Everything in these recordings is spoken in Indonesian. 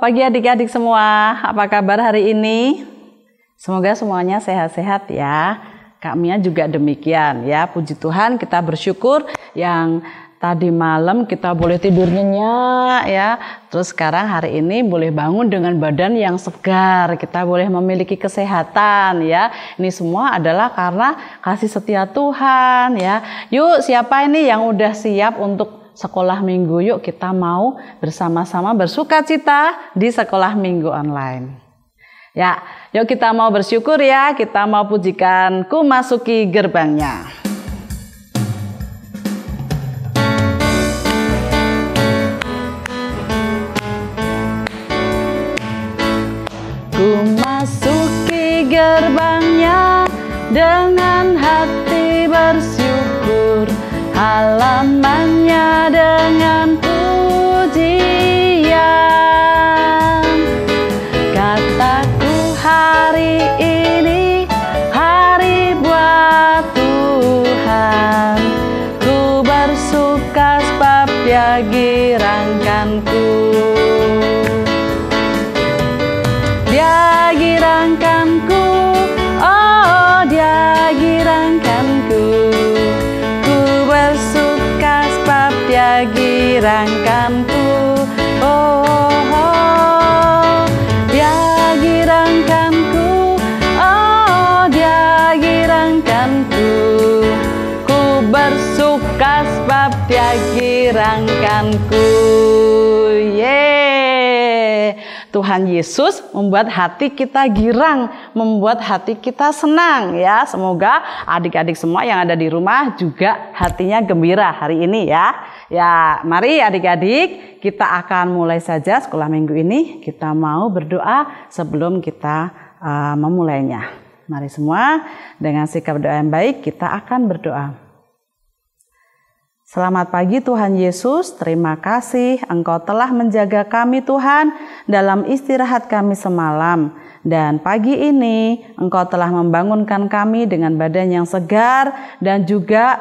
pagi adik-adik semua, apa kabar hari ini? Semoga semuanya sehat-sehat ya. Kak Mia juga demikian ya, puji Tuhan kita bersyukur yang tadi malam kita boleh tidur nyenyak ya. Terus sekarang hari ini boleh bangun dengan badan yang segar, kita boleh memiliki kesehatan ya. Ini semua adalah karena kasih setia Tuhan ya. Yuk, siapa ini yang udah siap untuk sekolah minggu? Yuk kita mau bersama-sama bersukacita di sekolah minggu online. Ya, yuk kita mau bersyukur ya, kita mau pujikan Ku Masuki Gerbangnya. Ku masuki gerbangnya dengan hati bersyukur, halamannya dengan pujian. Kataku hari ini hari buat Tuhan, ku bersuka sebab Dia girangkanku. Dia girangkanku, oh Dia girangkanku. Dia girangkanku, oh, Dia girangkanku, oh Dia girangkanku. Ku bersuka sebab Dia girangkanku. Tuhan Yesus membuat hati kita girang, membuat hati kita senang ya. Semoga adik-adik semua yang ada di rumah juga hatinya gembira hari ini ya. Ya, mari adik-adik kita akan mulai saja sekolah minggu ini. Kita mau berdoa sebelum kita memulainya. Mari semua dengan sikap doa yang baik kita akan berdoa. Selamat pagi Tuhan Yesus, terima kasih Engkau telah menjaga kami Tuhan dalam istirahat kami semalam. Dan pagi ini Engkau telah membangunkan kami dengan badan yang segar dan juga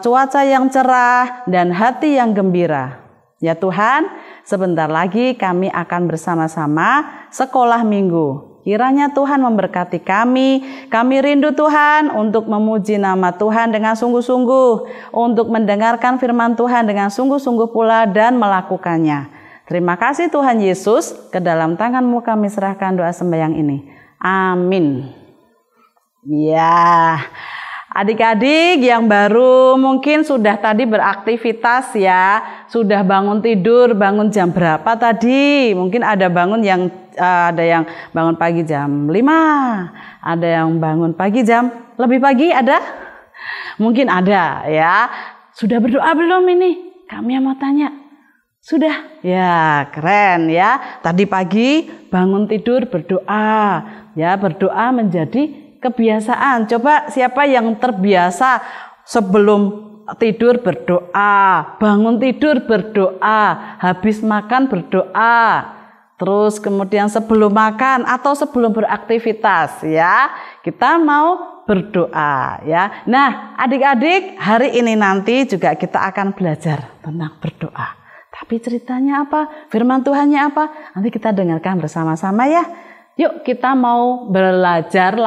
cuaca yang cerah dan hati yang gembira. Ya Tuhan, sebentar lagi kami akan bersama-sama sekolah minggu. Kiranya Tuhan memberkati kami rindu Tuhan untuk memuji nama Tuhan dengan sungguh-sungguh, untuk mendengarkan firman Tuhan dengan sungguh-sungguh pula dan melakukannya. Terima kasih Tuhan Yesus, ke dalam tangan-Mu kami serahkan doa sembahyang ini. Amin. Ya, adik-adik yang baru mungkin sudah tadi beraktivitas ya, sudah bangun tidur, bangun jam berapa tadi? Mungkin ada bangun yang ada yang bangun pagi jam 5, ada yang bangun pagi jam lebih pagi, ada? Mungkin ada ya. Sudah berdoa belum ini? Kami mau tanya. Sudah? Ya, keren ya. Tadi pagi bangun tidur berdoa. Ya, berdoa menjadi kebiasaan. Coba siapa yang terbiasa sebelum tidur berdoa, bangun tidur berdoa, habis makan berdoa, terus kemudian sebelum makan atau sebelum beraktivitas ya, kita mau berdoa ya. Nah, adik-adik hari ini nanti juga kita akan belajar tentang berdoa. Tapi ceritanya apa? Firman Tuhannya apa? Nanti kita dengarkan bersama-sama ya. Yuk kita mau belajar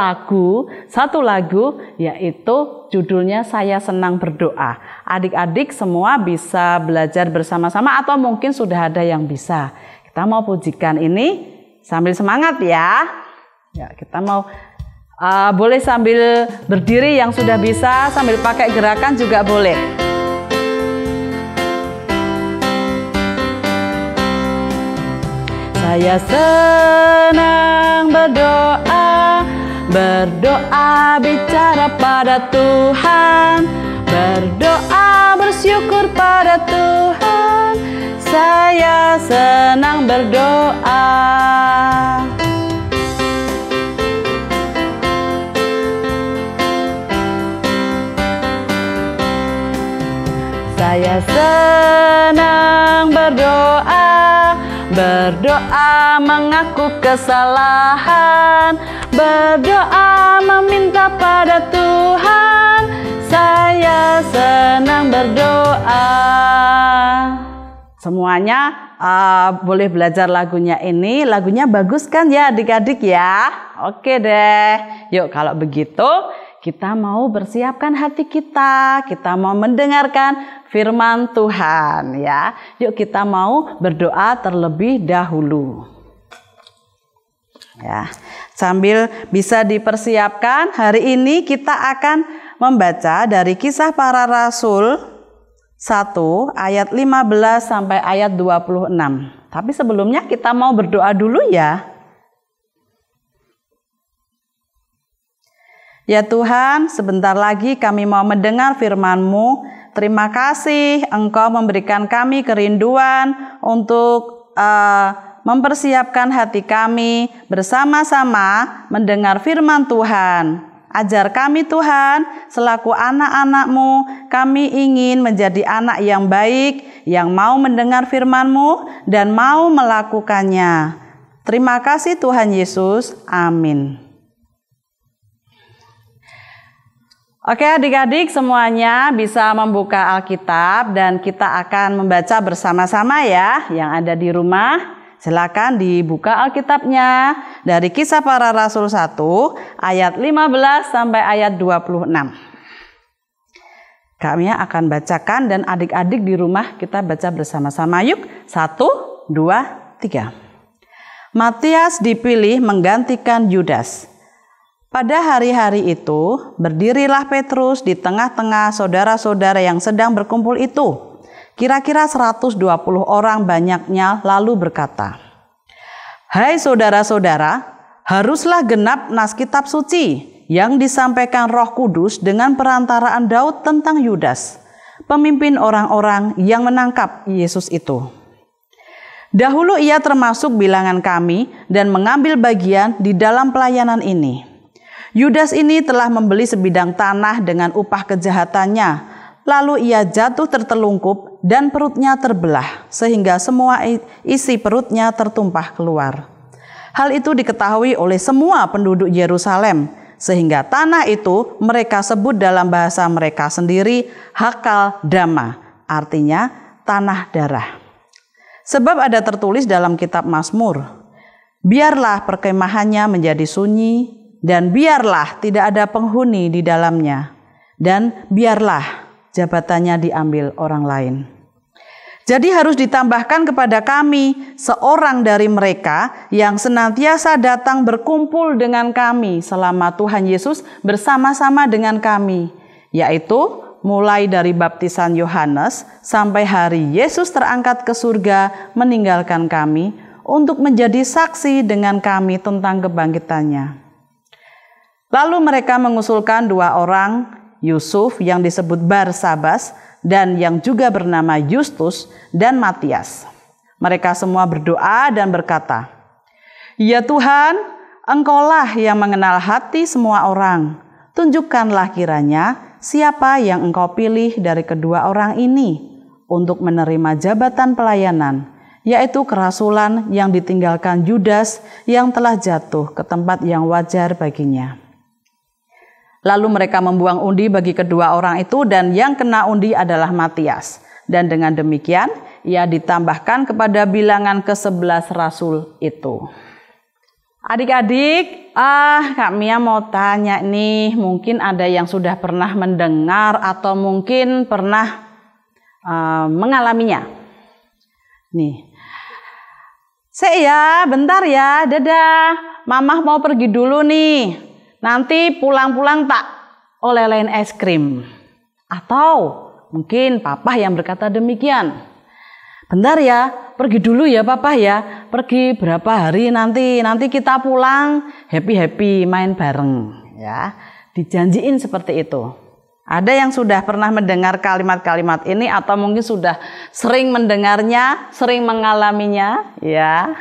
satu lagu yaitu judulnya Saya Senang Berdoa. Adik-adik semua bisa belajar bersama-sama atau mungkin sudah ada yang bisa. Kita mau pujikan ini sambil semangat ya. Ya, kita mau boleh sambil berdiri yang sudah bisa, sambil pakai gerakan juga boleh. Saya senang berdoa, berdoa bicara pada Tuhan, berdoa bersyukur pada Tuhan. Saya senang berdoa. Saya senang berdoa, berdoa mengaku kesalahan, berdoa meminta pada Tuhan. Saya senang berdoa. Semuanya boleh belajar lagunya ini. Lagunya bagus kan ya adik-adik ya? Oke deh. Yuk kalau begitu kita mau bersiapkan hati kita. Kita mau mendengarkan firman Tuhan ya. Yuk kita mau berdoa terlebih dahulu. Ya, sambil bisa dipersiapkan, hari ini kita akan membaca dari Kisah Para Rasul 1 ayat 15 sampai ayat 26. Tapi sebelumnya kita mau berdoa dulu ya. Ya Tuhan, sebentar lagi kami mau mendengar firman-Mu. Terima kasih Engkau memberikan kami kerinduan untuk mempersiapkan hati kami bersama-sama mendengar firman Tuhan. Ajar kami Tuhan, selaku anak-anak-Mu, kami ingin menjadi anak yang baik, yang mau mendengar firman-Mu dan mau melakukannya. Terima kasih Tuhan Yesus. Amin. Oke adik-adik semuanya bisa membuka Alkitab dan kita akan membaca bersama-sama ya yang ada di rumah. Silakan dibuka Alkitabnya dari Kisah Para Rasul 1 ayat 15 sampai ayat 26. Kami akan bacakan dan adik-adik di rumah kita baca bersama-sama. Yuk, 1, 2, 3. Matias dipilih menggantikan Yudas. Pada hari-hari itu, berdirilah Petrus di tengah-tengah saudara-saudara yang sedang berkumpul itu. Kira-kira 120 orang banyaknya lalu berkata, "Hai saudara-saudara, haruslah genap nas kitab suci yang disampaikan Roh Kudus dengan perantaraan Daud tentang Yudas, pemimpin orang-orang yang menangkap Yesus itu. Dahulu ia termasuk bilangan kami dan mengambil bagian di dalam pelayanan ini. Yudas ini telah membeli sebidang tanah dengan upah kejahatannya. Lalu ia jatuh tertelungkup dan perutnya terbelah sehingga semua isi perutnya tertumpah keluar. Hal itu diketahui oleh semua penduduk Yerusalem sehingga tanah itu mereka sebut dalam bahasa mereka sendiri Hakal Dama, artinya tanah darah. Sebab ada tertulis dalam kitab Mazmur, biarlah perkemahannya menjadi sunyi dan biarlah tidak ada penghuni di dalamnya dan biarlah jabatannya diambil orang lain. Jadi harus ditambahkan kepada kami seorang dari mereka yang senantiasa datang berkumpul dengan kami selama Tuhan Yesus bersama-sama dengan kami, yaitu mulai dari baptisan Yohanes sampai hari Yesus terangkat ke surga meninggalkan kami untuk menjadi saksi dengan kami tentang kebangkitannya." Lalu mereka mengusulkan 2 orang, Yusuf yang disebut Barsabas dan yang juga bernama Justus dan Matias. Mereka semua berdoa dan berkata, "Ya Tuhan, Engkaulah yang mengenal hati semua orang. Tunjukkanlah kiranya siapa yang Engkau pilih dari kedua orang ini untuk menerima jabatan pelayanan, yaitu kerasulan yang ditinggalkan Yudas yang telah jatuh ke tempat yang wajar baginya." Lalu mereka membuang undi bagi kedua orang itu dan yang kena undi adalah Matias. Dan dengan demikian ia ditambahkan kepada bilangan ke-11 rasul itu. Adik-adik, Kak Mia mau tanya nih, mungkin ada yang sudah pernah mendengar atau mungkin pernah mengalaminya. Nih, ya bentar ya, dadah, Mamah mau pergi dulu nih. Nanti pulang-pulang tak oleh-olehin es krim. Atau mungkin papa yang berkata demikian. "Bentar ya, pergi dulu ya papa ya. Pergi berapa hari nanti kita pulang happy-happy main bareng." Ya, dijanjiin seperti itu. Ada yang sudah pernah mendengar kalimat-kalimat ini atau mungkin sudah sering mendengarnya, sering mengalaminya, ya.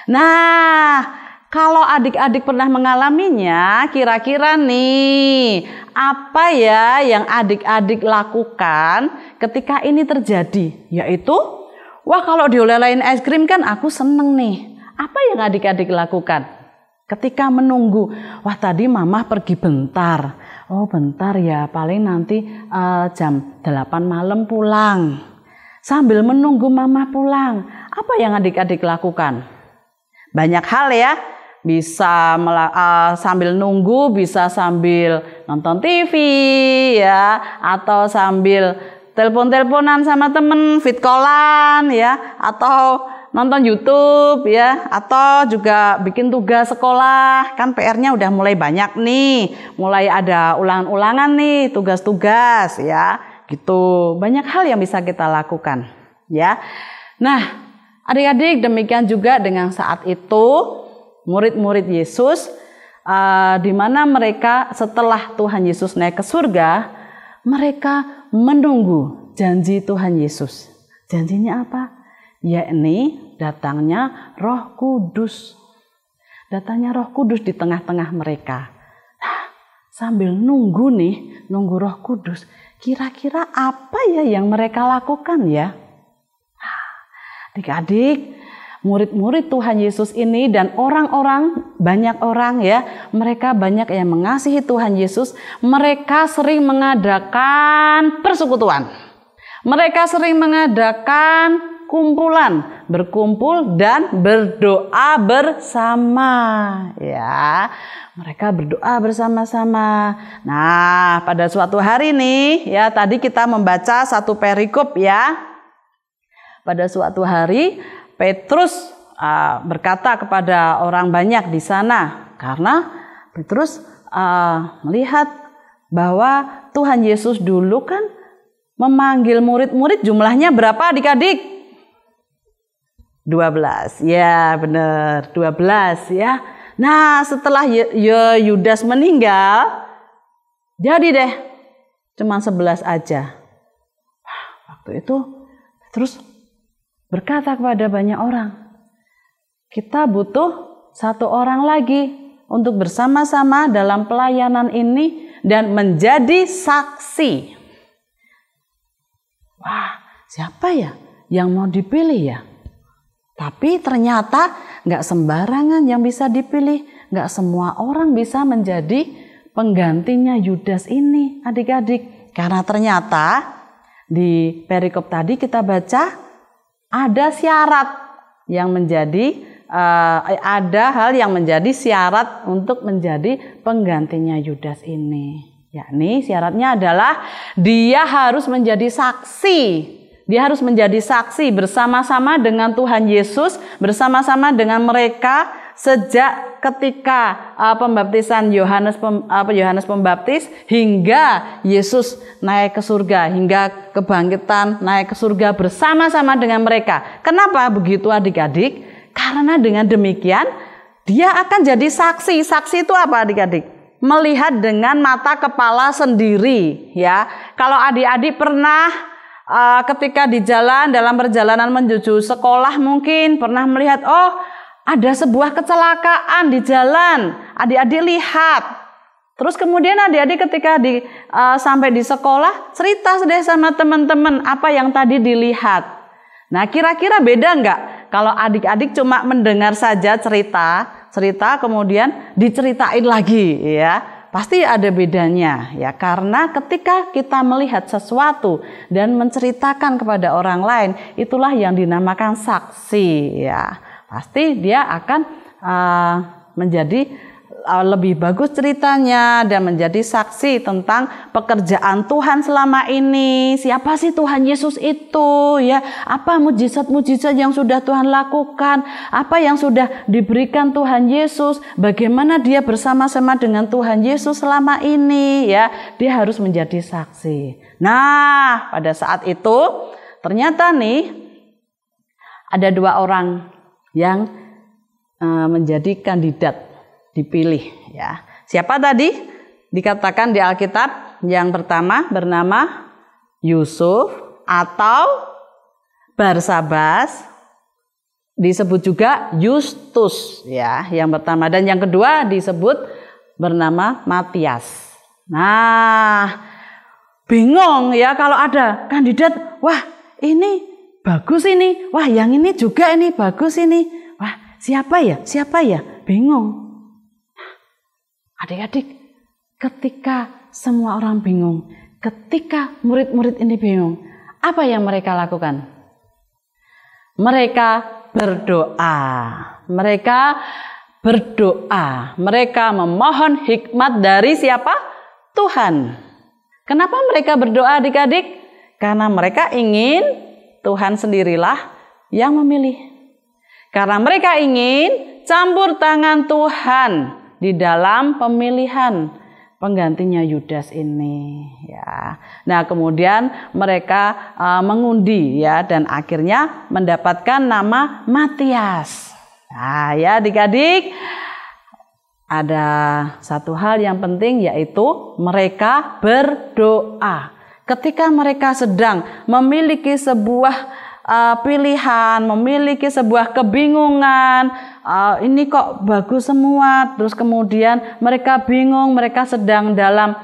Nah, kalau adik-adik pernah mengalaminya, kira-kira nih, apa ya yang adik-adik lakukan ketika ini terjadi? Yaitu, wah kalau dioleh-olehin es krim kan aku seneng nih. Apa yang adik-adik lakukan? Ketika menunggu, wah tadi Mamah pergi bentar. Oh bentar ya, paling nanti jam 8 malam pulang. sambil menunggu mama pulang. Apa yang adik-adik lakukan? Banyak hal ya. Bisa sambil nunggu, bisa sambil nonton TV ya, atau sambil telepon-teleponan sama temen, fit callan ya, atau nonton YouTube ya, atau juga bikin tugas sekolah. Kan PR-nya udah mulai banyak nih, mulai ada ulangan-ulangan nih, tugas-tugas ya, gitu. Banyak hal yang bisa kita lakukan ya. Nah, adik-adik, demikian juga dengan saat itu murid-murid Yesus, di mana mereka setelah Tuhan Yesus naik ke surga, mereka menunggu janji Tuhan Yesus. Janjinya apa? Yakni datangnya Roh Kudus. Datangnya Roh Kudus di tengah-tengah mereka. Nah, sambil nunggu Roh Kudus, kira-kira apa ya yang mereka lakukan ya? Adik-adik, murid-murid Tuhan Yesus ini dan banyak orang ya, mereka banyak yang mengasihi Tuhan Yesus. Mereka sering mengadakan persekutuan. Mereka sering mengadakan kumpulan, berkumpul dan berdoa bersama ya. Mereka berdoa bersama-sama. Nah, pada suatu hari nih ya, tadi kita membaca satu perikop ya. Pada suatu hari Petrus berkata kepada orang banyak di sana, karena Petrus melihat bahwa Tuhan Yesus dulu kan memanggil murid-murid, jumlahnya berapa adik-adik? 12. Ya benar, 12 ya. Nah, setelah Yudas meninggal, jadi deh cuma 11 aja. Waktu itu Petrus berkata kepada banyak orang, kita butuh satu orang lagi untuk bersama-sama dalam pelayanan ini dan menjadi saksi. Wah, siapa ya yang mau dipilih ya? Tapi ternyata gak sembarangan yang bisa dipilih. Gak semua orang bisa menjadi penggantinya Yudas ini, adik-adik. Karena ternyata di perikop tadi kita baca, ada syarat yang menjadi ada hal yang menjadi syarat untuk menjadi penggantinya Yudas ini. Yakni syaratnya adalah dia harus menjadi saksi. Dia harus menjadi saksi bersama-sama dengan Tuhan Yesus, bersama-sama dengan mereka sejak ketika pembaptisan Yohanes Pembaptis hingga Yesus naik ke surga, hingga kebangkitan naik ke surga bersama-sama dengan mereka. Kenapa begitu adik-adik? Karena dengan demikian dia akan jadi saksi. Saksi itu apa adik-adik? Melihat dengan mata kepala sendiri ya. Kalau adik-adik pernah ketika di jalan, dalam perjalanan menuju sekolah mungkin pernah melihat, oh ada sebuah kecelakaan di jalan, adik-adik lihat. Terus kemudian adik-adik ketika sampai di sekolah cerita deh sama teman-teman apa yang tadi dilihat. Nah, kira-kira beda nggak kalau adik-adik cuma mendengar saja cerita kemudian diceritain lagi ya? Pasti ada bedanya ya, karena ketika kita melihat sesuatu dan menceritakan kepada orang lain, itulah yang dinamakan saksi ya. Pasti dia akan menjadi lebih bagus ceritanya dan menjadi saksi tentang pekerjaan Tuhan selama ini. Siapa sih Tuhan Yesus itu ya? Apa mujizat-mujizat yang sudah Tuhan lakukan? Apa yang sudah diberikan Tuhan Yesus? Bagaimana dia bersama-sama dengan Tuhan Yesus selama ini ya? Dia harus menjadi saksi. Nah, pada saat itu ternyata nih ada 2 orang yang menjadi kandidat dipilih ya. Siapa tadi? Dikatakan di Alkitab yang pertama bernama Yusuf atau Barsabas, disebut juga Justus ya, yang pertama, dan yang kedua disebut bernama Matias. Nah, bingung ya kalau ada kandidat, wah ini bagus ini, wah yang ini juga ini bagus ini, wah siapa ya, bingung. Adik-adik, ketika semua orang bingung, ketika murid-murid ini bingung, apa yang mereka lakukan? Mereka berdoa. Mereka berdoa. Mereka memohon hikmat dari siapa? Tuhan. Kenapa mereka berdoa adik-adik? Karena mereka ingin Tuhan sendirilah yang memilih. Karena mereka ingin campur tangan Tuhan di dalam pemilihan penggantinya Yudas ini, ya. Nah, kemudian mereka mengundi, ya, dan akhirnya mendapatkan nama Matias. Nah, ya adik-adik, ada satu hal yang penting, yaitu mereka berdoa. Ketika mereka sedang memiliki sebuah pilihan, memiliki sebuah kebingungan, ini kok bagus semua, terus kemudian mereka bingung, mereka sedang dalam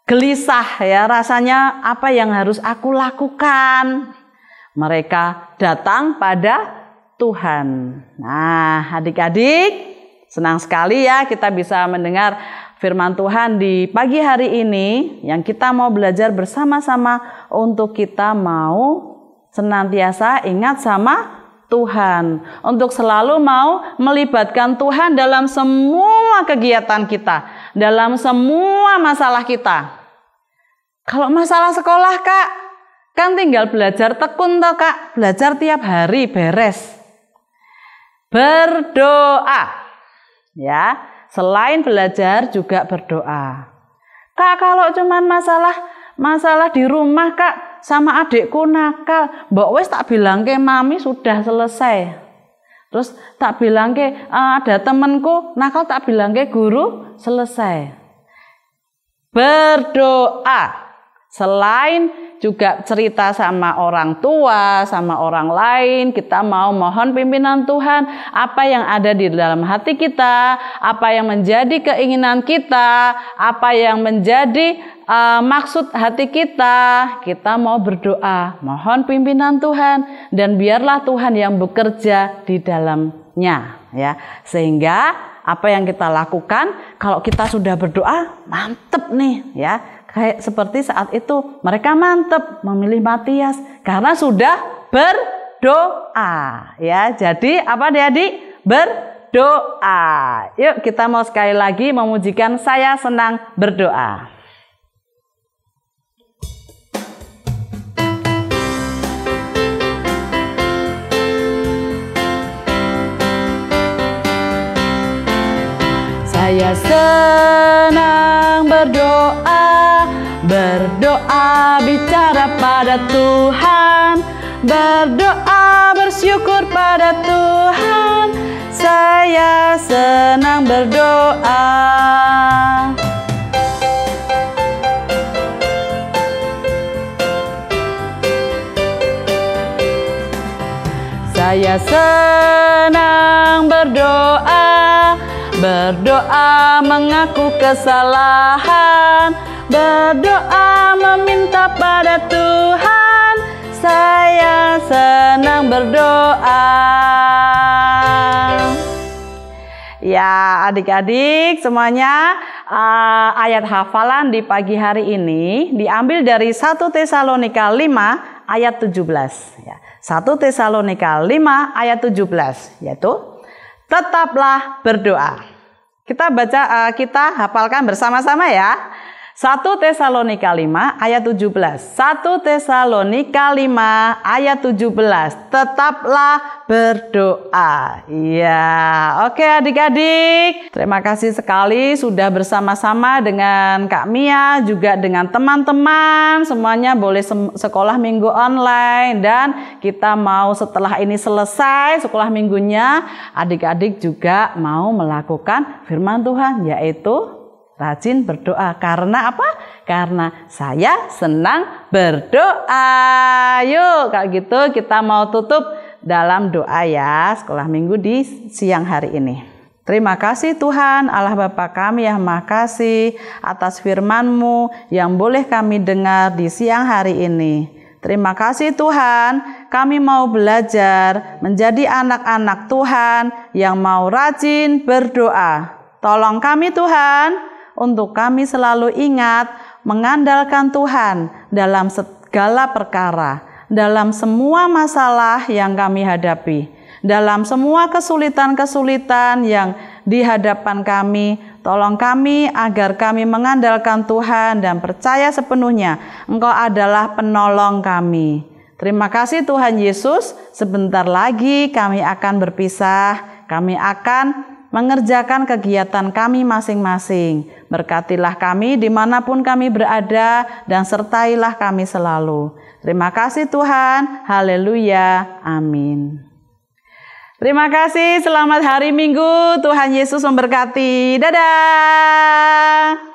gelisah, ya, rasanya apa yang harus aku lakukan. Mereka datang pada Tuhan. Nah, adik-adik, senang sekali ya kita bisa mendengar firman Tuhan di pagi hari ini yang kita mau belajar bersama-sama untuk kita mau senantiasa ingat sama Tuhan, untuk selalu mau melibatkan Tuhan dalam semua kegiatan kita, dalam semua masalah kita. Kalau masalah sekolah, Kak, kan tinggal belajar tekun toh, Kak, belajar tiap hari beres. Berdoa, ya, selain belajar juga berdoa. Kak, kalau cuman masalah di rumah, Kak, sama adikku nakal, mbok wis tak bilang ke mami sudah selesai. Terus tak bilang ke ada temanku nakal, tak bilang ke guru selesai. Berdoa, selain juga cerita sama orang tua, sama orang lain, kita mau mohon pimpinan Tuhan, apa yang ada di dalam hati kita, apa yang menjadi keinginan kita, apa yang menjadi maksud hati kita mau berdoa, mohon pimpinan Tuhan, dan biarlah Tuhan yang bekerja di dalamnya, ya. Sehingga apa yang kita lakukan, kalau kita sudah berdoa, mantep nih, ya. Kayak seperti saat itu mereka mantep memilih Matias karena sudah berdoa, ya. Jadi apa adik-adik? Berdoa. Yuk kita mau sekali lagi memujikan Saya Senang Berdoa. Saya senang berdoa, berdoa bicara pada Tuhan, berdoa bersyukur pada Tuhan. Saya senang berdoa. Saya senang berdoa, berdoa mengaku kesalahan, berdoa meminta pada Tuhan. Saya senang berdoa. Ya adik-adik semuanya, ayat hafalan di pagi hari ini diambil dari 1 Tesalonika 5 ayat 17. Ya, 1 Tesalonika 5 ayat 17, yaitu tetaplah berdoa. Kita baca, kita hafalkan bersama-sama ya. 1 Tesalonika 5 ayat 17. 1 Tesalonika 5 ayat 17. Tetaplah berdoa. Iya, oke adik-adik. Terima kasih sekali sudah bersama-sama dengan Kak Mia, juga dengan teman-teman. Semuanya boleh sekolah minggu online, dan kita mau setelah ini selesai sekolah minggunya, adik-adik juga mau melakukan firman Tuhan, yaitu rajin berdoa. Karena apa? Karena saya senang berdoa. Yuk, kalau gitu kita mau tutup dalam doa ya, sekolah minggu di siang hari ini. Terima kasih Tuhan Allah Bapa kami yang Maha Kasih atas firman-Mu yang boleh kami dengar di siang hari ini. Terima kasih Tuhan, kami mau belajar menjadi anak-anak Tuhan yang mau rajin berdoa. Tolong kami Tuhan, untuk kami selalu ingat mengandalkan Tuhan dalam segala perkara, dalam semua masalah yang kami hadapi, dalam semua kesulitan-kesulitan yang di hadapan kami. Tolong kami agar kami mengandalkan Tuhan dan percaya sepenuhnya Engkau adalah penolong kami. Terima kasih Tuhan Yesus. Sebentar lagi kami akan berpisah. Kami akan mengerjakan kegiatan kami masing-masing. Berkatilah kami dimanapun kami berada dan sertailah kami selalu. Terima kasih Tuhan. Haleluya. Amin. Terima kasih. Selamat hari Minggu. Tuhan Yesus memberkati. Dadah.